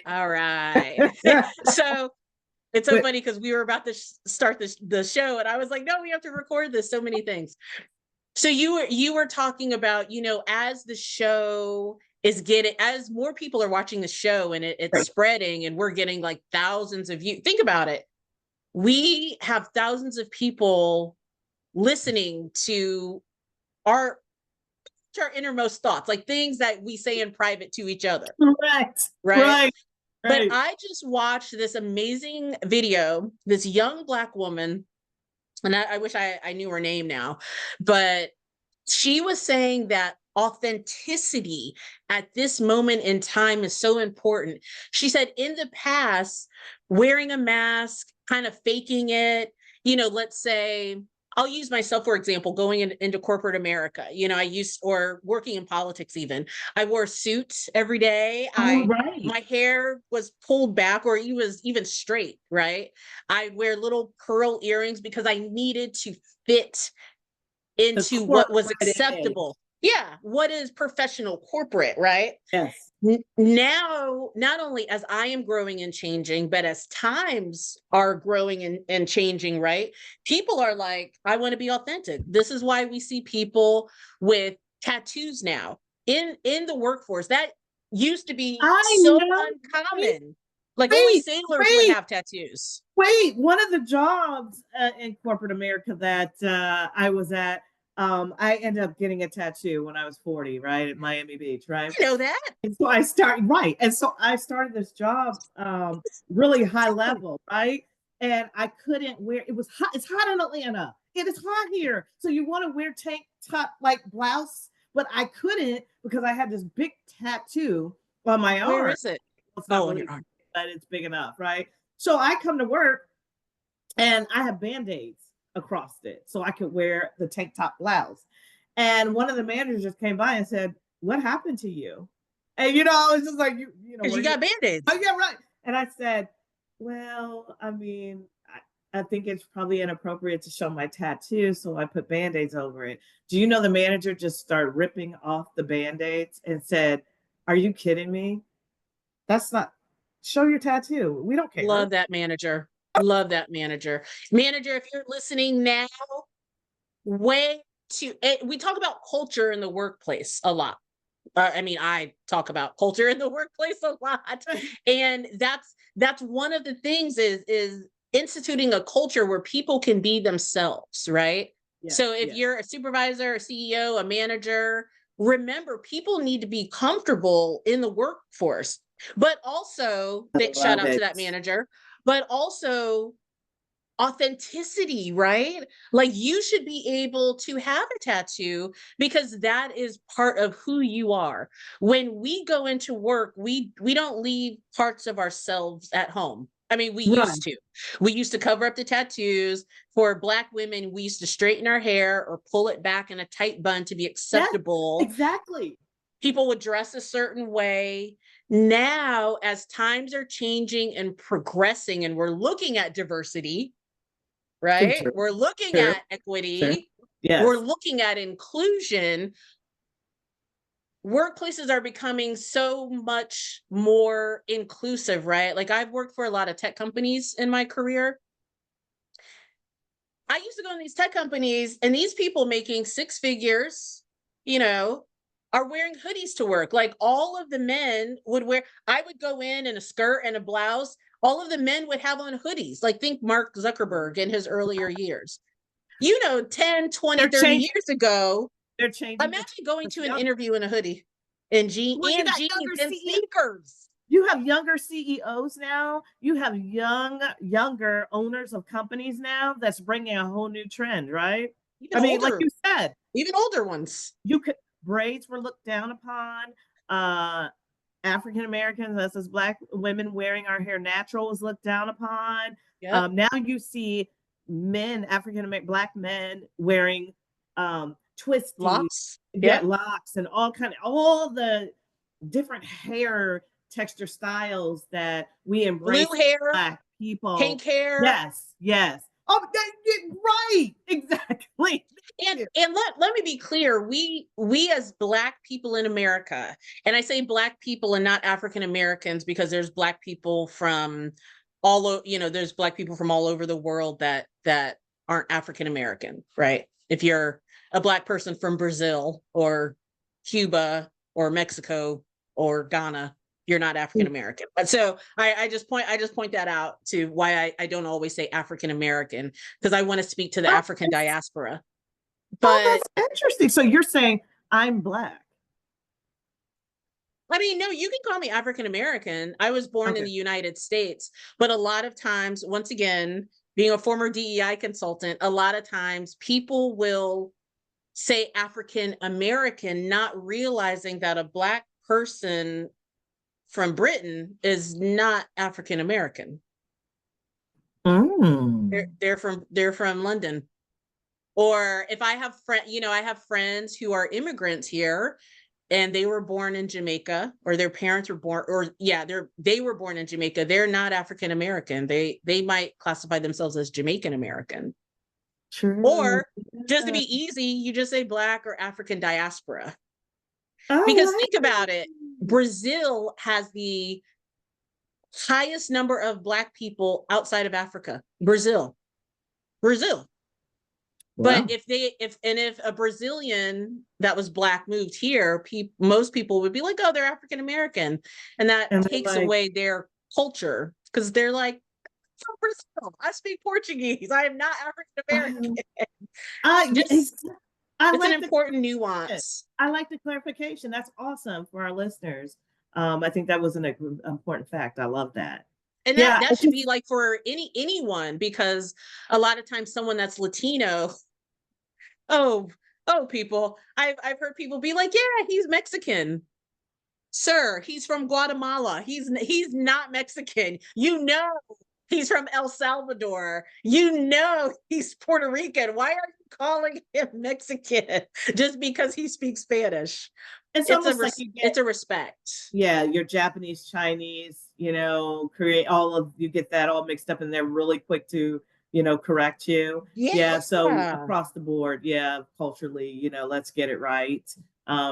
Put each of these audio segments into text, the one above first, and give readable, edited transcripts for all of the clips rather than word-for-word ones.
All right. So it's so But funny because we were about to start the show, and I was like, no, we have to record this. So many things. So you were talking about, as the show is getting, as more people are watching the show and it's right. spreading and we're getting like thousands of views. Think about it. We have thousands of people listening to our our innermost thoughts, like things that we say in private to each other, Correct. right? Right. But Right. I just watched this amazing video, this young Black woman, and I wish I knew her name now, but she was saying that authenticity at this moment in time is so important. She said in the past, wearing a mask, kind of faking it, let's say, I'll use myself for example, going into corporate America. I used, or working in politics even. I wore a suit every day. Oh, right. My hair was pulled back or it was even straight, right? I wear little pearl earrings because I needed to fit The into what was corporate image. acceptable. Yeah, what is professional corporate, right? Yes. Now, not only as I am growing and changing, but as times are growing and changing, right? People are like, I want to be authentic. This is why we see people with tattoos now in the workforce. That used to be I so know. Wait, uncommon. Like only wait, sailors would wait, have tattoos. wait. One of the jobs in corporate America that I was at, I ended up getting a tattoo when I was 40, right, at Miami Beach, right? You know that? And so I started, right. And so I started this job really high level, right? And I couldn't wear, it was hot. It's hot in Atlanta. It is hot here. So you want to wear tank top like blouse, but I couldn't because I had this big tattoo on my Where arm. is it? It's not Oh, on really, your arm. but it's big enough, right? So I come to work and I have band-aids across it so I could wear the tank top blouse. And one of the managers just came by and said, "What happened to you?" And it's just like Because what you are you? got band-aids. Oh yeah, right. And I said, "Well, I mean, I think it's probably inappropriate to show my tattoo, so I put band-aids over it." Do you know the manager just started ripping off the band-aids and said, "Are you kidding me? That's not show your tattoo. We don't care." Love that manager. Love that manager. Manager, if you're listening now, way we talk about culture in the workplace a lot. I mean, I talk about culture in the workplace a lot, and that's one of the things is instituting a culture where people can be themselves, right? Yes, So if yes. you're a supervisor, a CEO, a manager, remember people need to be comfortable in the workforce, but also I that shout love out to it. that manager, but also authenticity, right? Like you should be able to have a tattoo because that is part of who you are. When we go into work, we don't leave parts of ourselves at home. I mean, we Right. used to. We used to cover up the tattoos. For Black women, we used to straighten our hair or pull it back in a tight bun to be Yes, acceptable. exactly. People would dress a certain way. Now, as times are changing and progressing, and we're looking at diversity, True, right? true, We're looking true, at true. equity, we're Yes. looking at inclusion. Workplaces are becoming so much more inclusive, right? Like I've worked for a lot of tech companies in my career. I used to go in these tech companies and these people making six figures, you know, are wearing hoodies to work. Like all of the men would wear, I would go in a skirt and a blouse. All of the men would have on hoodies. Like think Mark Zuckerberg in his earlier years. 10, 20, They're 30 changing. years ago, They're changing the imagine going it's to an young. interview in a hoodie and Well, you got jeans younger and CEO. sneakers. You have younger CEOs now. You have younger owners of companies now. That's bringing a whole new trend, right? Even I mean, like older, you said, even older ones. you could braids were looked down upon. Uh, African Americans, us as Black women wearing our hair natural was looked down upon. Yep. Now you see men, African American Black men wearing twisties, Locks. get Yep. locks, and all the different hair texture styles that we Blue embrace hair, Black people. pink hair. Yes, yes. Oh, right, exactly. And let me be clear, we as Black people in America, and I say Black people and not African Americans because there's Black people from there's Black people from all over the world that aren't African American, right? If you're a Black person from Brazil or Cuba or Mexico or Ghana, you're not African American. So I just point that out to why I don't always say African American, because I want to speak to the African diaspora. Oh, But that's interesting. So you're saying I'm Black. I mean, no, you can call me African American. I was born in Okay. the United States, but a lot of times, once again, being a former DEI consultant, a lot of times people will say African American, not realizing that a Black person from Britain is not African American. Mm. They're from London. Or if I have I have friends who are immigrants here and they were born in Jamaica, or their parents were born, or they were born in Jamaica. They're not African American. They might classify themselves as Jamaican American. True. Or just to Yeah. be easy, you just say Black or African diaspora. Because Oh, think about it, Brazil has the highest number of Black people outside of Africa. Brazil. But wow. if a Brazilian that was Black moved here, most people would be like, oh, they're African American, and that And they're takes like, away their culture, because they're like, from Brazil, I speak Portuguese, I am not African American. yes, Just I it's an like the important clarification. nuance. I like the clarification. That's awesome for our listeners. I think that was an important fact. I love that. And Yeah, that it's should just, be like for anyone, because a lot of times someone that's Latino, oh, people, I've heard people be like, yeah, he's Mexican. Sir, he's from Guatemala. He's not Mexican. He's from El Salvador. He's Puerto Rican. Why are you calling him Mexican just because he speaks Spanish? it's almost like you get, It's a respect. yeah, your Japanese, Chinese, create you get that all mixed up and they're really quick to, correct you. Yeah. So Yeah. across the board, yeah, culturally, let's get it right.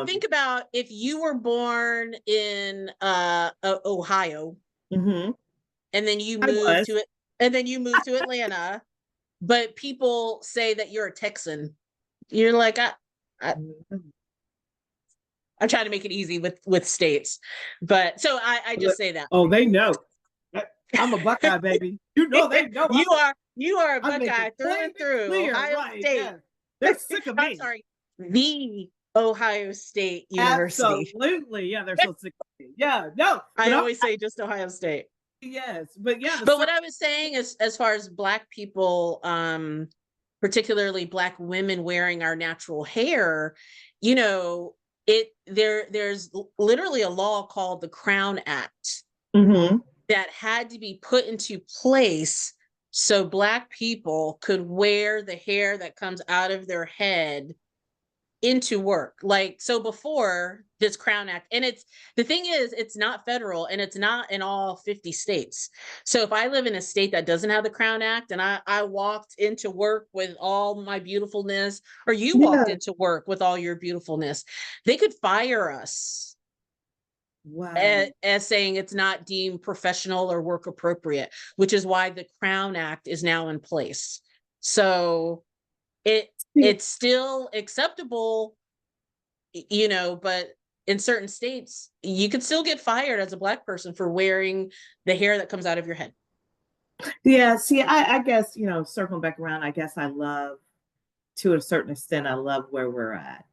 Think about if you were born in Ohio, Mhm. and then you I moved was. to it, and then you moved to Atlanta, but people say that you're a Texan. You're like, I Mhm. I'm trying to make it easy with states, but so I just say that. Oh, they know. I'm a Buckeye, baby. They know. You are a I make Buckeye it through plain and and through. clear, Ohio right? State. Yeah. They're sick of I'm me. sorry, the Ohio State University. Absolutely. Yeah, they're so sick of me. Yeah, no, but I always say just Ohio State. yes, but yeah, the But what I was saying is, as far as Black people, particularly Black women wearing our natural hair, you know, there's literally a law called the Crown Act Mhm. that had to be put into place so Black people could wear the hair that comes out of their head into work. Like, so before this Crown Act, and the thing is, it's not federal and it's not in all 50 states. So if I live in a state that doesn't have the Crown Act and I walked into work with all my beautifulness, or you walked Yeah. into work with all your beautifulness, they could fire us Wow. as saying it's not deemed professional or work appropriate, which is why the Crown Act is now in place. So it See, it's still acceptable, but in certain states, you could still get fired as a Black person for wearing the hair that comes out of your head. yeah, see, I guess, circling back around, I guess to a certain extent, I love where we're at.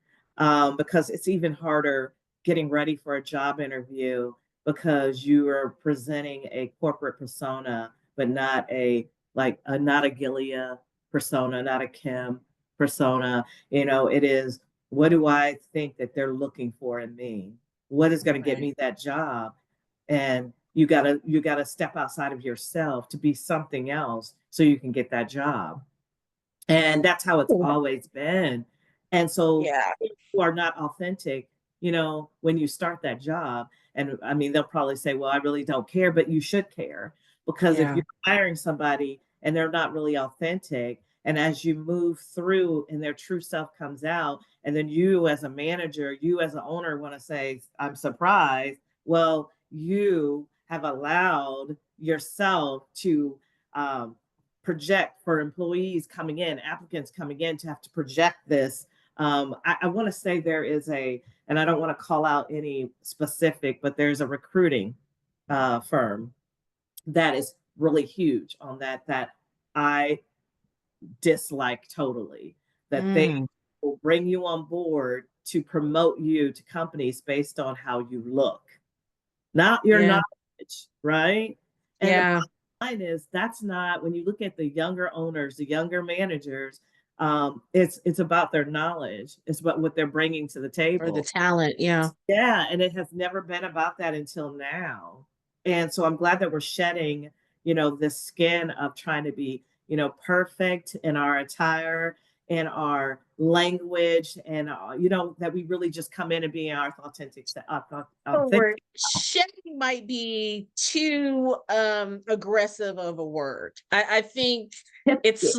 Because it's even harder getting ready for a job interview because you are presenting a corporate persona, but not a Gilead persona, not a Kim persona. It is, what do I think that they're looking for in me? What is going to get Right. me that job? And you gotta step outside of yourself to be something else so you can get that job. And that's how it's always been. And so Yeah. if you are not authentic, when you start that job, and I mean, they'll probably say, well, I really don't care, but you should care, because if Yeah. you're hiring somebody and they're not really authentic, And as you move through and their true self comes out, and then you as a manager, you as an owner want to say, I'm surprised. Well, you have allowed yourself to um, project for employees coming in, applicants coming in to have to project this. I want to say there is and I don't want to call out any specific, but there's a recruiting firm that is really huge on that I dislike totally, that they Mm, will bring you on board to promote you to companies based on how you look, not your yeah. knowledge, right? And the Yeah. bottom line is that's not, when you look at the younger owners, the younger managers, it's about their knowledge. It's about what they're bringing to the Or the table. talent. Yeah. Yeah, and it has never been about that until now. And so I'm glad that we're shedding, this skin of trying to be, perfect in our attire and our language, and that we really just come in and be our Word authentic. shedding might be too aggressive of a word. I think it's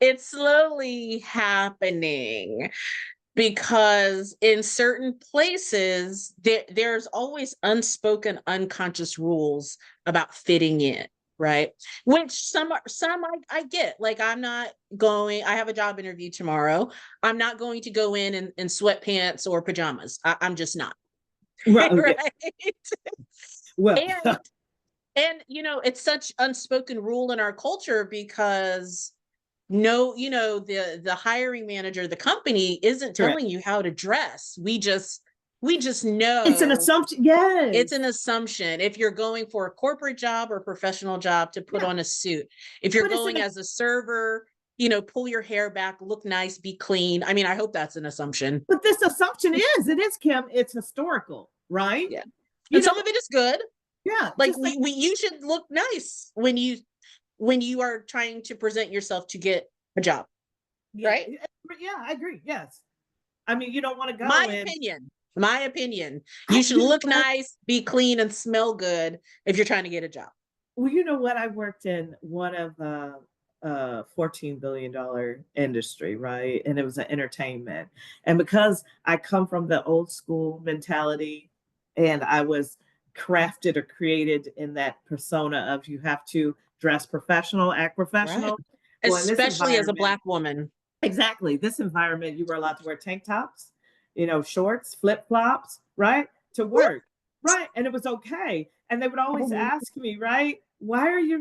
it's slowly happening because in certain places there's always unspoken unconscious rules about fitting in, right? Which I get. Like, I'm not going, I have a job interview tomorrow, I'm not going to go in sweatpants or pajamas. I'm just not. Right. Okay. Right. Well, and it's such unspoken rule in our culture because no, the hiring manager, the company isn't correct. telling you how to dress. We just It's an know assumption. Yes. it's an assumption. If you're going for a corporate job or professional job, to put Yeah. on a suit. If you're But it's going an as a server, pull your hair back, look nice, be clean. I mean, I hope that's an assumption. but this assumption it is, Kim, it's historical, right? Yeah. You And know, some of it is good. yeah, Like, just like you should look nice when you are trying to present yourself to get a job, yeah, right? yeah, I agree. Yes. I mean, you don't want to My go in. opinion. My opinion. You should You know look what? nice, be clean, and smell good if you're trying to get a job. Well, you know what? I worked in one of $14 billion industry, right? And it was an entertainment. And because I come from the old school mentality, and I was crafted or created in that persona of you have to dress professional, act Right. professional. Well, in this Especially as a environment, Black woman. exactly. This environment, you were allowed to wear tank tops, shorts, flip flops, right? To work, right? And it was okay. And they would always Why ask me, right? Why are you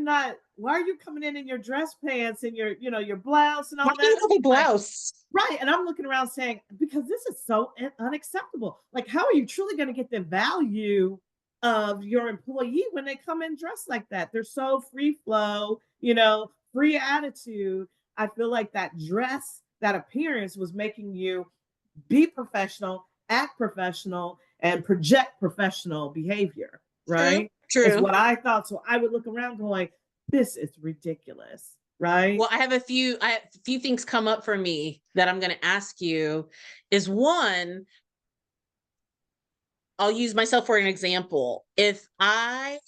coming in your dress pants and your blouse and all do you that? have a Like, blouse? right. And I'm looking around saying, because this is so unacceptable. Like, how are you truly going to get the value of your employee when they come in dressed like that? They're so free flow, free attitude. I feel like that dress, that appearance was making you be professional, act professional, and project professional behavior, True. right? Is True. what I thought. So I would look around going, this is ridiculous, right? Well, I have a few things come up for me that I'm going to ask you. Is one, I'll use myself for an example. If I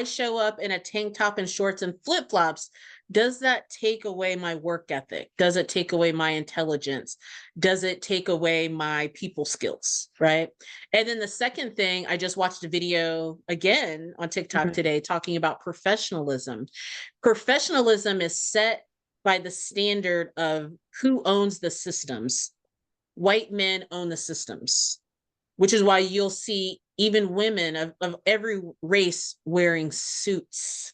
show up in a tank top and shorts and flip-flops, does that take away my work ethic? Does it take away my intelligence? Does it take away my people skills? Right. And then the second thing, I just watched a video again on TikTok Mhm. today talking about professionalism. Professionalism is set by the standard of who owns the systems. White men own the systems, which is why you'll see even women of every race wearing suits.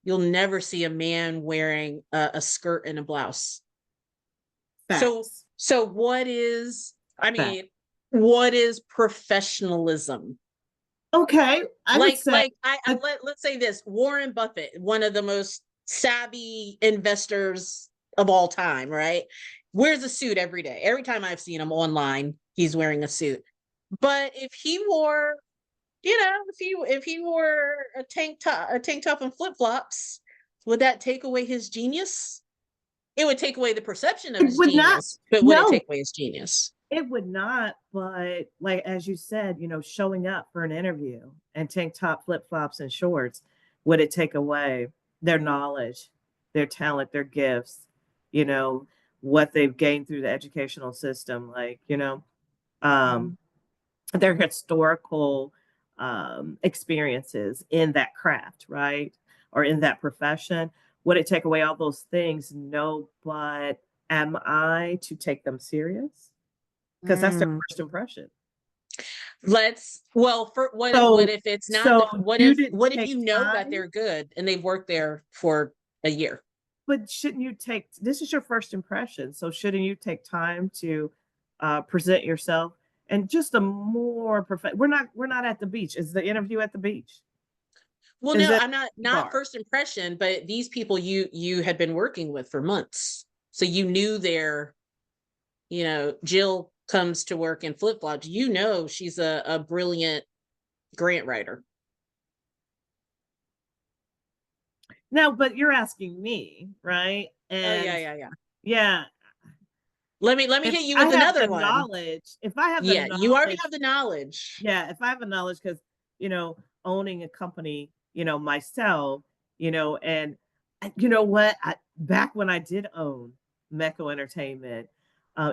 You'll never see a man wearing a skirt and a blouse. So, Facts. so what is, I Facts. mean, what is professionalism? Okay. I would Like, say, like uh, let's say this: Warren Buffett, one of the most savvy investors of all time, right? Wears a suit every day. Every time I've seen him online, he's wearing a suit. But if he wore, if he wore a tank top and flip flops, would that take away his genius? It would take away the perception of it his would not. genius, but would it No, take away his genius? it would not. But like, as you said, showing up for an interview and tank top, flip flops, and shorts, would it take away their knowledge? their talent, their gifts, you know, what they've gained through the educational system, like, Mhm. um, their historical experiences in that craft, right? Or in that profession. Would it take away all those things? No, but am I to take them serious? Because that's their Mm. first impression. Well, for what So, if it's not so the you didn't what if take you know that time, they're good and they've worked there for a year? but shouldn't you take, this is your first impression. So shouldn't you take time to present yourself and just a more perfect, we're not at the beach. Is the interview at the beach? Well, Is no, it I'm not bar? first impression, but these people you had been working with for months. So you knew their, Jill comes to work in flip-flops. She's a brilliant grant writer. No, but you're asking me, right? Oh yeah, And yeah, yeah. yeah, Let me if hit you I with have another the one. knowledge, if I have the Yeah, you already knowledge, have the knowledge. yeah, if I have the knowledge, because, owning a company, myself, and you know what? Back when I did own Mecco Entertainment,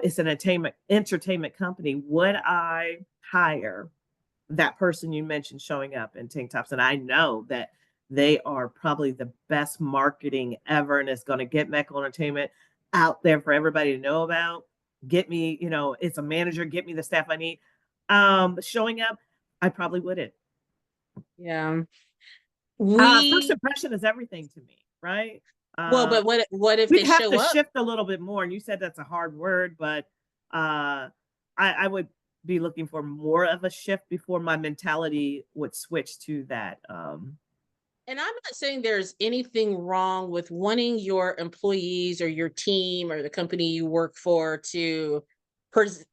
it's an entertainment company. Would I hire that person you mentioned showing up in tank tops? And I know that they are probably the best marketing ever, and it's going to get Mecca Entertainment out there for everybody to know about. Get me, it's a manager, get me the staff I need. Showing up, I probably wouldn't. Yeah. First We impression is everything to me, right? Well, Uh, but what if we'd they have show to up? shift a little bit more. And you said that's a hard word, but I would be looking for more of a shift before my mentality would switch to that. And I'm not saying there's anything wrong with wanting your employees or your team or the company you work for to pres-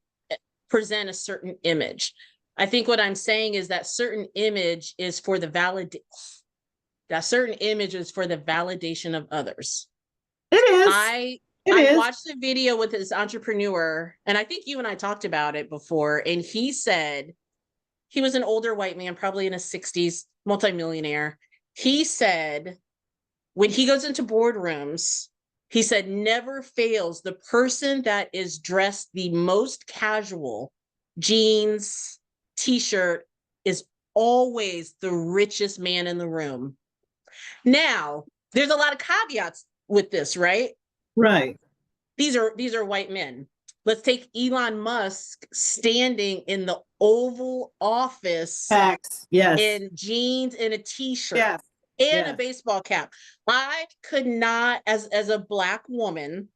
present a certain image. I think what I'm saying is that certain image is for the validation of others. It is. I It I is. watched a video with this entrepreneur, and I think you and I talked about it before, and he said he was an older white man, probably in his 60s, multimillionaire. He said when he goes into boardrooms, he said never fails the person that is dressed the most casual, jeans, t-shirt, is always the richest man in the room. Now, there's a lot of caveats with this, right? Right. These are white men. Let's take Elon Musk standing in the Oval Office Facts. Yes. in jeans and a t-shirt Yes. and a Yes. baseball cap. I could not, as a black woman,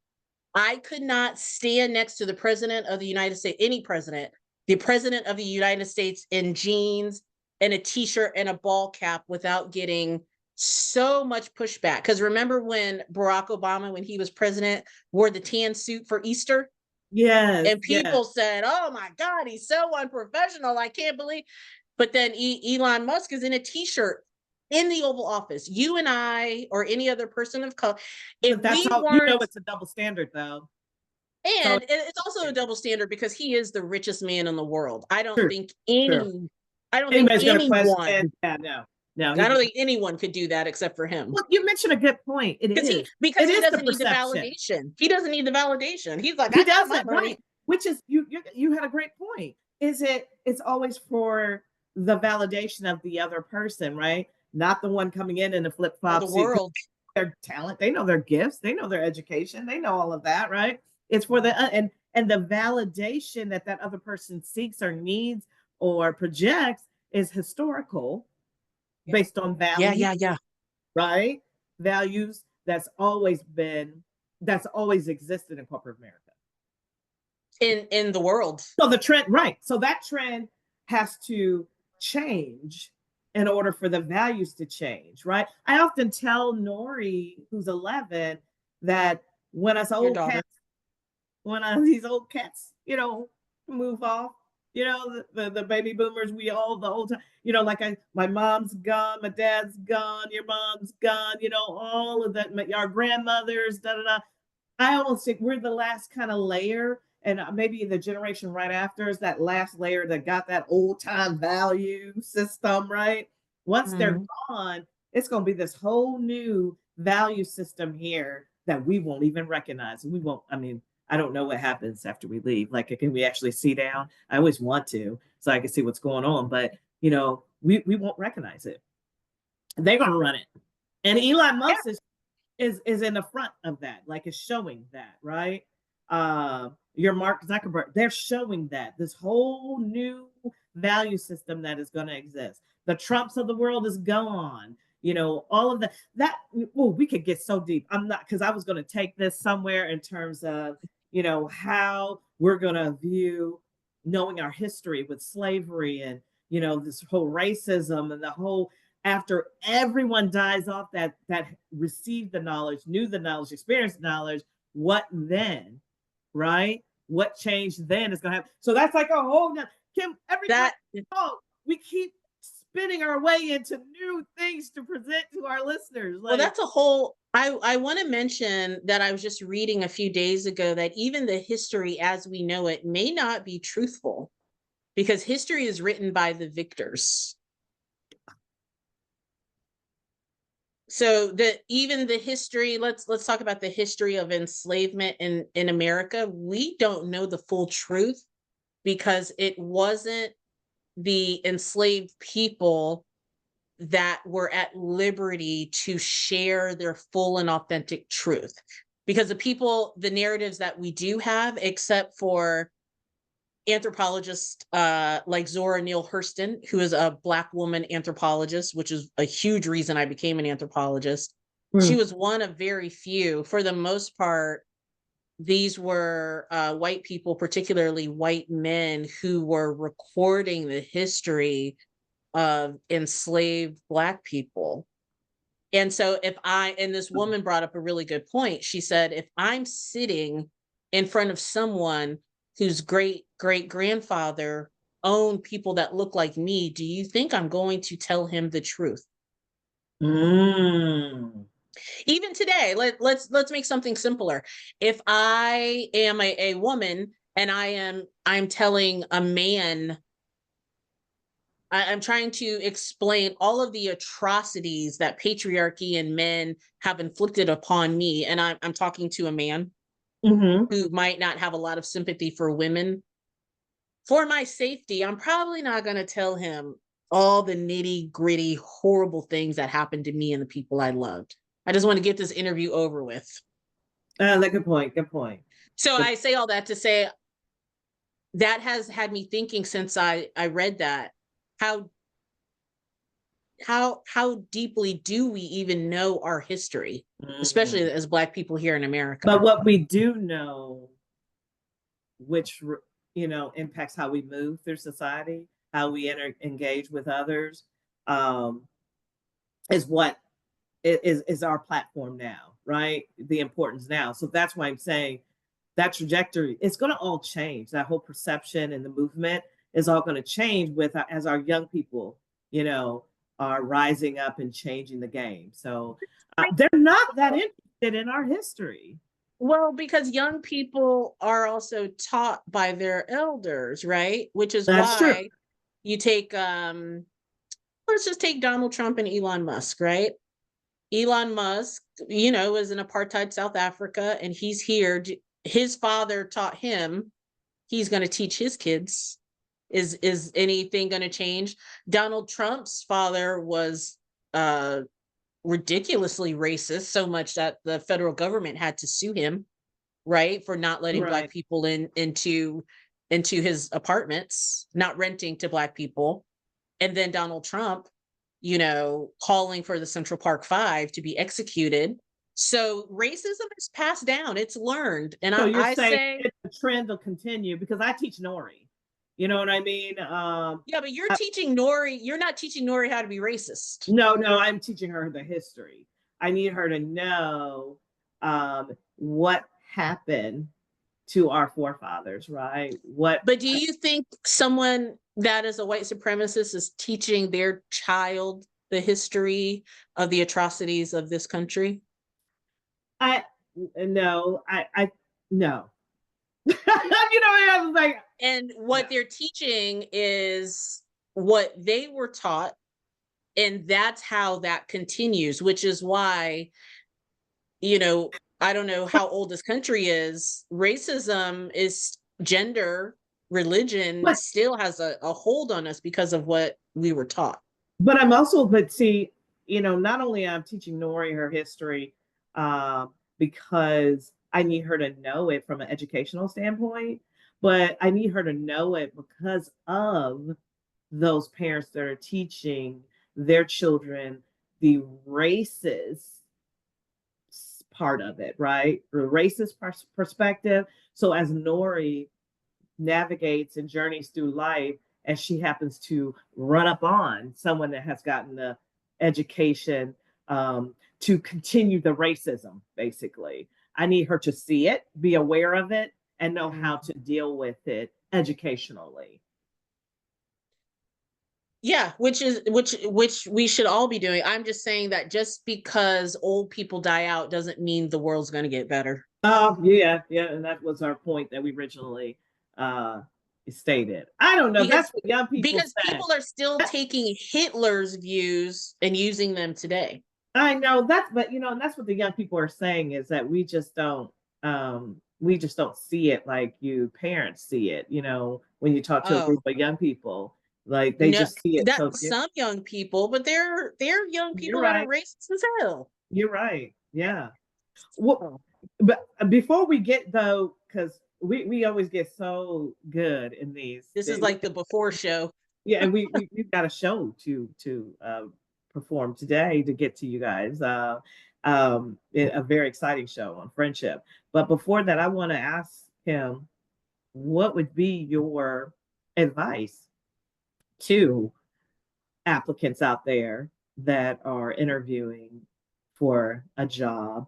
I could not stand next to the president of the United States, any president, the president of the United States in jeans and a t-shirt and a ball cap without getting so much pushback. Because remember when Barack Obama, when he was president, wore the tan suit for Easter? Yes. And Yes. people said, oh my God, he's so unprofessional. I can't believe. But then Elon Musk is in a t-shirt in the Oval Office. You and I, or any other person of color, if But that's we all, weren't, it's a double standard though. So and it's it's double also a standard. double standard because he is the richest man in the world. True. True. I don't think Anybody's going to anyone, question. Yeah, no. No, I he don't just, think anyone could do that except for him. well, you mentioned a good point. It Because he is. because It he is the doesn't need the perception. validation. He doesn't need the validation. He's like, He I got my doesn't, right? money. Which is, you had a great point. It's always for the validation of the other person, right? Not the one coming in the flip Or the flop suit. world. Their talent, they know their gifts, they know their education, they know all of that, right? It's for the and the validation that that other person seeks or needs or projects is historical, Yeah. based on Yeah, value, yeah, yeah. right? Values that's always existed in corporate America. In the world. So the trend, right? So that trend has to change in order for the values to change, right? I often tell Nori, who's 11, that when us Your old daughter. cats, these old cats, move off, the baby boomers, we all the old time, like my mom's gone, my dad's gone, your mom's gone, all of that, our grandmothers, da da da. I almost think we're the last kind of layer, and maybe the generation right after is that last layer that got that old time value system, right? Once they're Mhm. gone, it's going to be this whole new value system here that we won't even recognize. We won't, I mean, I don't know what happens after we leave. Like, can we actually see down? I always want to, so I can see what's going on, but we won't recognize it. They're gonna run it. And Elon Yeah. Musk is in the front of that, like is showing that, right? Your Mark Zuckerberg, they're showing that this whole new value system that is going to exist. The Trumps of the world is gone. All of that. We could get so deep. I'm not, because I was going to take this somewhere in terms of, how we're going to view knowing our history with slavery and, this whole racism and the whole, after everyone dies off that received the knowledge, knew the knowledge, experienced knowledge, what then, right? What change then is going to happen? So that's like a whole Kim, every time we keep spinning our way into new things to present to our listeners. Well, that's a whole, I want to mention that I was just reading a few days ago that even the history as we know it may not be truthful, because history is written by the victors. So that even the history, let's talk about the history of enslavement in America. We don't know the full truth because it wasn't the enslaved people that were at liberty to share their full and authentic truth. Because the narratives that we do have, except for anthropologists like Zora Neale Hurston, who is a Black woman anthropologist, which is a huge reason I became an anthropologist. She was one of very few. For the most part, these were white people, particularly white men, who were recording the history of enslaved Black people. And so and this woman brought up a really good point. She said, if I'm sitting in front of someone whose great-great-grandfather owned people that look like me, do you think I'm going to tell him the truth? Even today, let's make something simpler. If I am a woman and I'm telling a man, I'm trying to explain all of the atrocities that patriarchy and men have inflicted upon me, and I'm talking to a man who might not have a lot of sympathy for women. For my safety, I'm probably not going to tell him all the nitty-gritty, horrible things that happened to me and the people I loved. I just want to get this interview over with. Good point. Good point. So I say all that to say that has had me thinking since I read that, how deeply do we even know our history, especially as Black people here in America? But what we do know, which impacts how we move through society, how we engage with others, is what is our platform now, right? The importance now. So that's why I'm saying that trajectory, it's going to all change. That whole perception and the movement is all going to change as our young people, are rising up and changing the game. So they're not that interested in our history. Well, because young people are also taught by their elders, right? Which is why you take, let's just take Donald Trump and Elon Musk, right? Elon Musk, is in apartheid South Africa, and he's here. His father taught him. He's going to teach his kids. Is anything going to change? Donald Trump's father was ridiculously racist, so much that the federal government had to sue him, right, for not letting Black people into his apartments, not renting to Black people. And then Donald Trump, calling for the Central Park Five to be executed. So racism is passed down; it's learned. And so I say the trend will continue, because I teach Nori. You know what I mean? Yeah, but you're teaching Nori. You're not teaching Nori how to be racist. No, I'm teaching her the history. I need her to know what happened to our forefathers, right? But do you think someone that is a white supremacist is teaching their child the history of the atrocities of this country? No. I was like, and what they're teaching is what they were taught, and that's how that continues, which is why you know, I don't know how old this country is. Racism is gender, religion But still has a hold on us because of what we were taught. I'm also, but see, not only I'm teaching Nori her history, because I need her to know it from an educational standpoint, but I need her to know it because of those parents that are teaching their children the racist part of it, right? The racist perspective. So as Nori navigates and journeys through life, and she happens to run up on someone that has gotten the education, to continue the racism, basically. I need her to see it, be aware of it, and know how to deal with it educationally. Yeah, which we should all be doing. I'm just saying that just because old people die out doesn't mean the world's going to get better. Oh, yeah, yeah, and that was our point that we originally uh stated. I don't know. Because That's what young people because say. people are still taking Hitler's views and using them today. I know that's, but and that's what the young people are saying, is that we just don't see it like you parents see it, when you talk to a Oh, group of young people, like they no, just see it that so different. some young people, but they're young You're people that are right. racist as hell. You're right. Yeah. Well, Oh, but before we get though, because we always get so good in these. this is like the before show. Yeah, and we've got a show to perform today to get to you guys. A very exciting show on friendship. But before that, I want to ask him, what would be your advice to applicants out there that are interviewing for a job,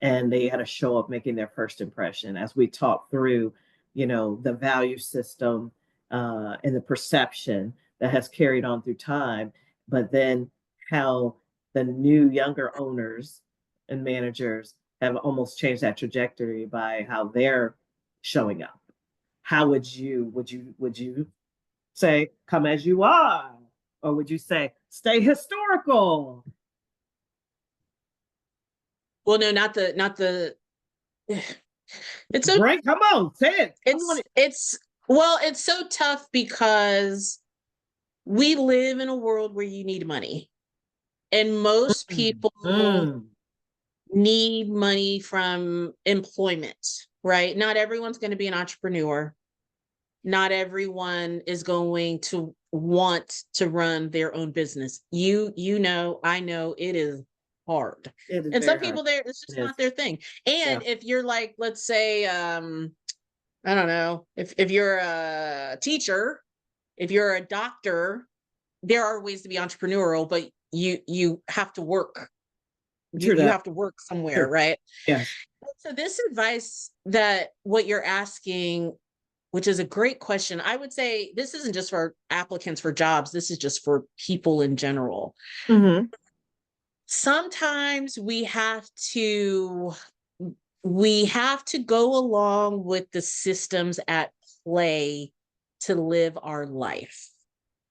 and they had to show up making their first impression, as we talk through, the value system, and the perception that has carried on through time, but then how the new younger owners and managers have almost changed that trajectory by how they're showing up. How would you say come as you are, or would you say stay historical? Well, no, not the. It's so Right, come on, say it. it's well, it's so tough because we live in a world where you need money, and most Mm, people mm. need money from employment, right? Not everyone's going to be an entrepreneur. Not everyone is going to want to run their own business. I know it is hard. It is And some very hard. people there, it's It just is. not their thing. Yeah. And if you're like, let's say, I don't know, if you're a teacher, if you're a doctor, there are ways to be entrepreneurial, but you have to work. True You that. have to work somewhere, True. right? Yes. So this advice that what you're asking, which is a great question, I would say this isn't just for applicants for jobs, this is just for people in general. Mm-hmm. Sometimes we have to go along with the systems at play to live our life.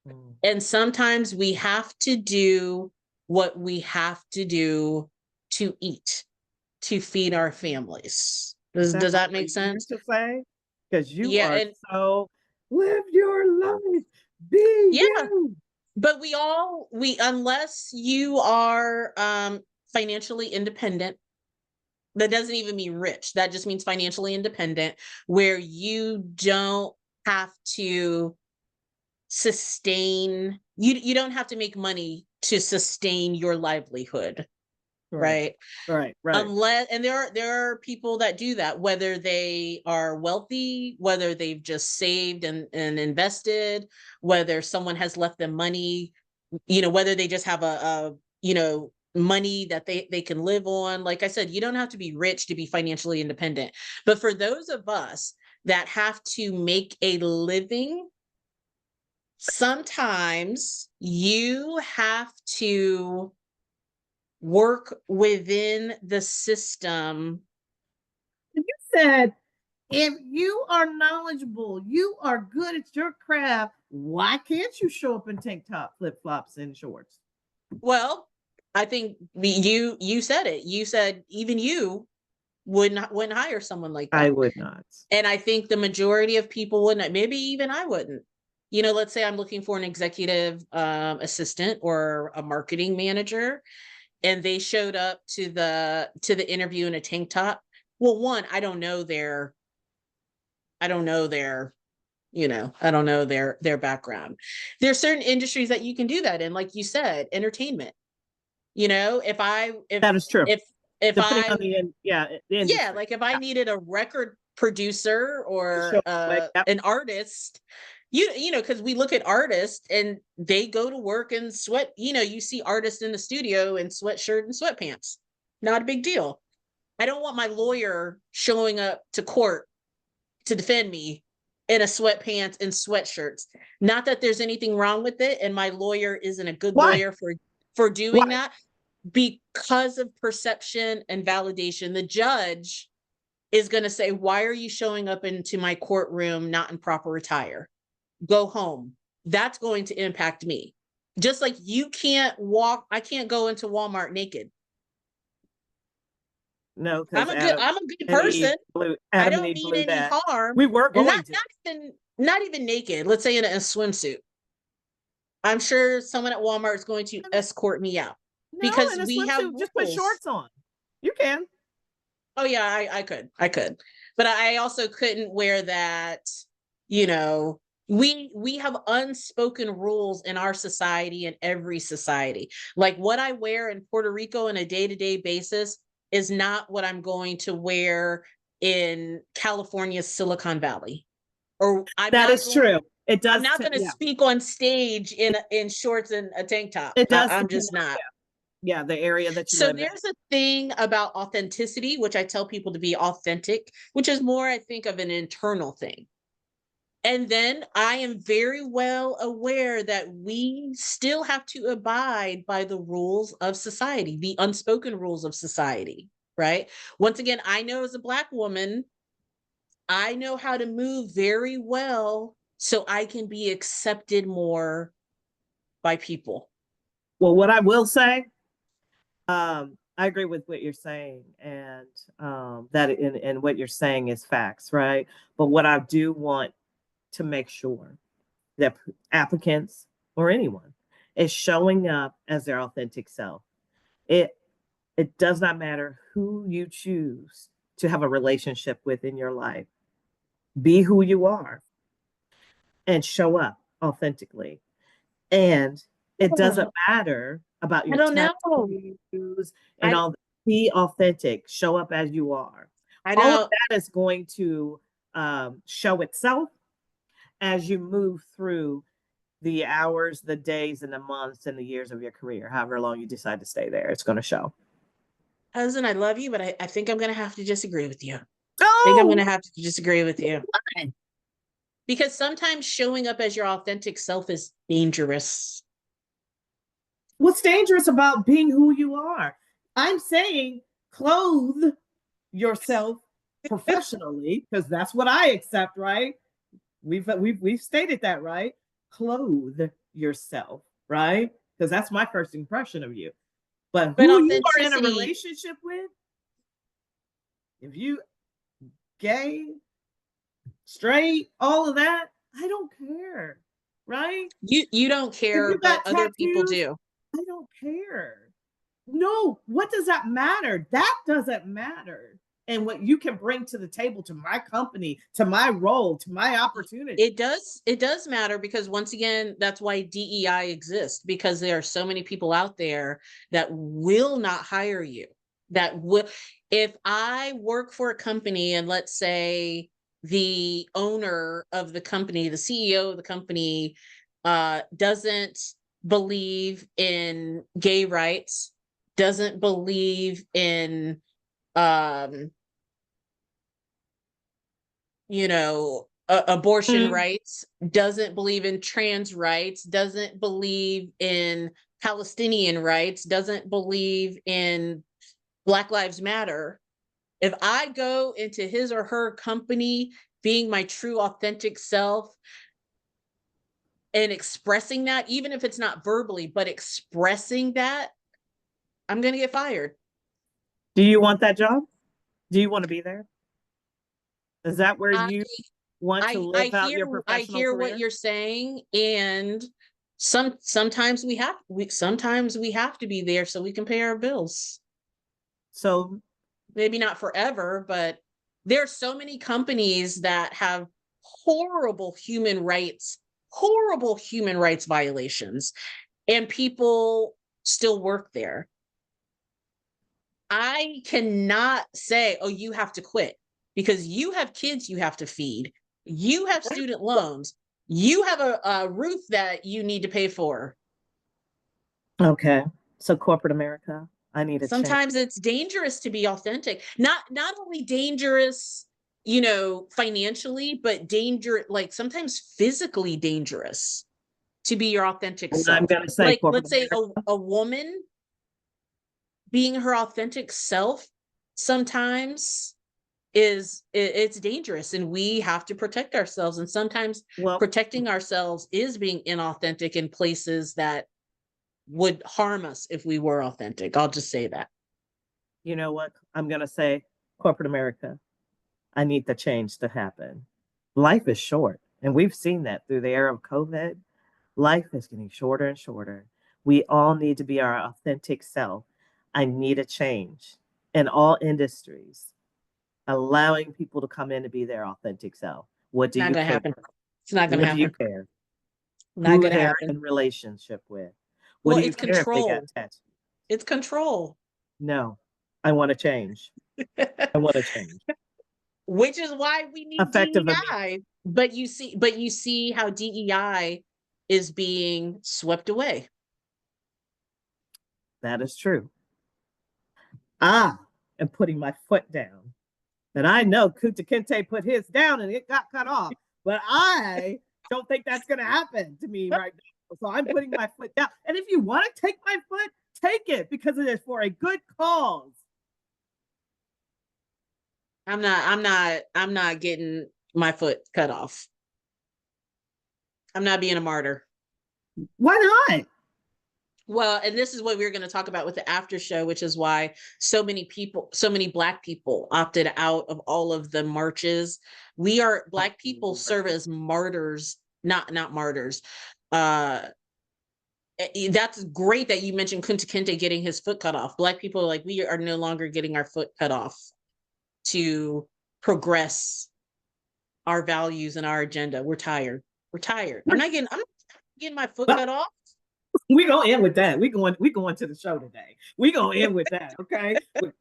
Mm. And sometimes we have to do what we have to do to eat, to feed our families. Is that Does hard that for make you sense? to say? Because you Yeah, are and so, live your life, be yeah, you. but we unless you are financially independent, that doesn't even mean rich. That just means financially independent, where you don't have to you don't have to make money to sustain your livelihood, Right. right? Right. Right. Unless, and there are people that do that, whether they are wealthy, whether they've just saved and invested, whether someone has left them money, whether they just have money that they can live on. Like I said, you don't have to be rich to be financially independent, but for those of us that have to make a living, sometimes you have to work within the system. You said, if you are knowledgeable, you are good at your craft, why can't you show up in tank top, flip flops, and shorts? Well, I think you said it. You said even you wouldn't hire someone like I that. would not. And I think the majority of people wouldn't. Maybe even I wouldn't. You know, let's say I'm looking for an executive assistant or a marketing manager, and they showed up to the interview in a tank top. Well, one, I don't know their, you know, I don't know their background. There's certain industries that you can do that in, like you said, entertainment. You know, That is true. if Depending I on the yeah, industry. like if I needed a record producer To or show like, yep. an artist, you know, because we look at artists and they go to work in sweat. You know, you see artists in the studio in sweatshirt and sweatpants. Not a big deal. I don't want my lawyer showing up to court to defend me in a sweatpants and sweatshirts. Not that there's anything wrong with it, and my lawyer isn't a good Why? lawyer for doing Why? that, because of perception and validation. The judge is going to say, why are you showing up into my courtroom not in proper attire? Go home. That's going to impact me. Just like I can't go into Walmart naked. No, because I'm a good person. I Adam and don't Eve mean blew any that. harm. We were And going to. not even naked. Let's say in a swimsuit. I'm sure someone at Walmart is going to escort me out No, because in a we have swimsuit, just put rules. shorts on. You can. Oh yeah, I could, but I also couldn't wear that. You know, we have unspoken rules in our society, in every society. Like what I wear in Puerto Rico on a day-to-day basis is not what I'm going to wear in California's Silicon Valley. Or That is true. It I'm does. not going to Yeah, speak on stage in shorts and a tank top. it does I'm depend just on, not. yeah, the area that you So live in. there's a thing about authenticity, which I tell people to be authentic, which is more, I think, of an internal thing. And then I am very well aware that we still have to abide by the rules of society, the unspoken rules of society, right? Once again, I know as a Black woman, I know how to move very well so I can be accepted more by people. Well, what I will say, I agree with what you're saying, and that and what you're saying is facts, right? But what I do want to make sure that applicants or anyone is showing up as their authentic self. It it does not matter who you choose to have a relationship with in your life. Be who you are and show up authentically. And it doesn't matter about I your don't know. tattoos and I all that. Be authentic, show up as you are. I All of don't that is going to show itself as you move through the hours, the days, and the months and the years of your career, however long you decide to stay there. It's going to show. Cousin, I love you, but I think I'm gonna have to disagree with you. I think I'm Oh, gonna have to disagree with you. why? Because sometimes showing up as your authentic self is dangerous. What's dangerous about being who you are? I'm saying clothe yourself professionally because that's what I accept, right? We've stated that, right? Clothe yourself, right? Because that's my first impression of you. But But who you are in a authenticity, relationship with, if you gay, straight, all of that, I don't care, right? you don't If care, you but got other people tattoos, do. I don't care. No, what does that matter? That doesn't matter. And what you can bring to the table, to my company, to my role, to my opportunity. It does matter because once again, that's why DEI exists, because there are so many people out there that will not hire you. That will, if I work for a company and let's say the owner of the company, the CEO of the company, doesn't believe in gay rights, doesn't believe in um you know, abortion Mm. rights, doesn't believe in trans rights, doesn't believe in Palestinian rights, doesn't believe in Black Lives Matter. If I go into his or her company being my true authentic self and expressing that, even if it's not verbally, but expressing that, I'm going to get fired. Do you want that job? Do you want to be there? Is that where I, you want to live out your I professional hear what career? you're saying, and sometimes sometimes we have to be there so we can pay our bills. So Maybe not forever, but there are so many companies that have horrible human rights violations, and people still work there. I cannot say, oh, you have to quit, because you have kids you have to feed. You have student loans. You have a roof that you need to pay for. okay. So corporate America, I need a change. Sometimes it's dangerous to be authentic. Not only dangerous, financially, but like sometimes physically dangerous to be your authentic And I'm self. going to say Like, corporate let's say America. a woman being her authentic self sometimes it's dangerous, and we have to protect ourselves, and sometimes Well, protecting ourselves is being inauthentic in places that would harm us if we were authentic. I'll just say that. you know what? I'm going to say corporate America, I need the change to happen. Life is short, and we've seen that through the era of COVID. Life is getting shorter and shorter. We all need to be our authentic self. I need a change in all industries, allowing people to come in to be their authentic self. What do Not you gonna care? happen. It's not gonna What do you happen. care? Not Who gonna they're happen. in relationship with? What Well, do you it's care if they got control. tattoos? It's control. No, I want to change. I want to change. Which is why we need Effective immediately. DEI. But you see how DEI is being swept away. That is true. I am putting my foot down. And I know Kunta Kinte put his down and it got cut off, but I don't think that's going to happen to me right now. So I'm putting my foot down. And if you want to take my foot, take it, because it is for a good cause. I'm not getting my foot cut off. I'm not being a martyr. Why not? Well, and this is what we we're going to talk about with the after show, which is why so many Black people opted out of all of the marches. Black people serve as martyrs, not martyrs. That's great that you mentioned Kunta Kinte getting his foot cut off. Black people, like, we are no longer getting our foot cut off to progress our values and our agenda. We're tired. I'm not getting my foot cut off. We gonna end with that. We going to the show today. We gonna end with that, okay?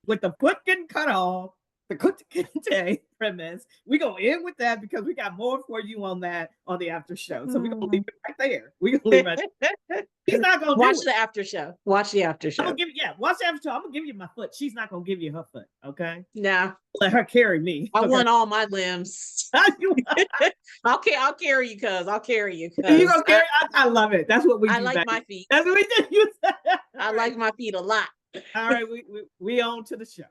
With the foot getting cut off, the Kunta Kinte premise. We gonna end with that because we got more for you on that on the after show. So we gonna leave it right there. We gonna leave it. He's not gonna watch do the after show. Watch the after show. I'm gonna watch the after show. I'm gonna give you my foot. She's not gonna give you her foot, okay? Nah. Let her carry me. I okay? want all my limbs. I'll carry you, cuz. I'll carry you. You gonna carry? I love it. That's what we do. I like my feet. That's what we do. I like my feet a lot. All right, we on to the show.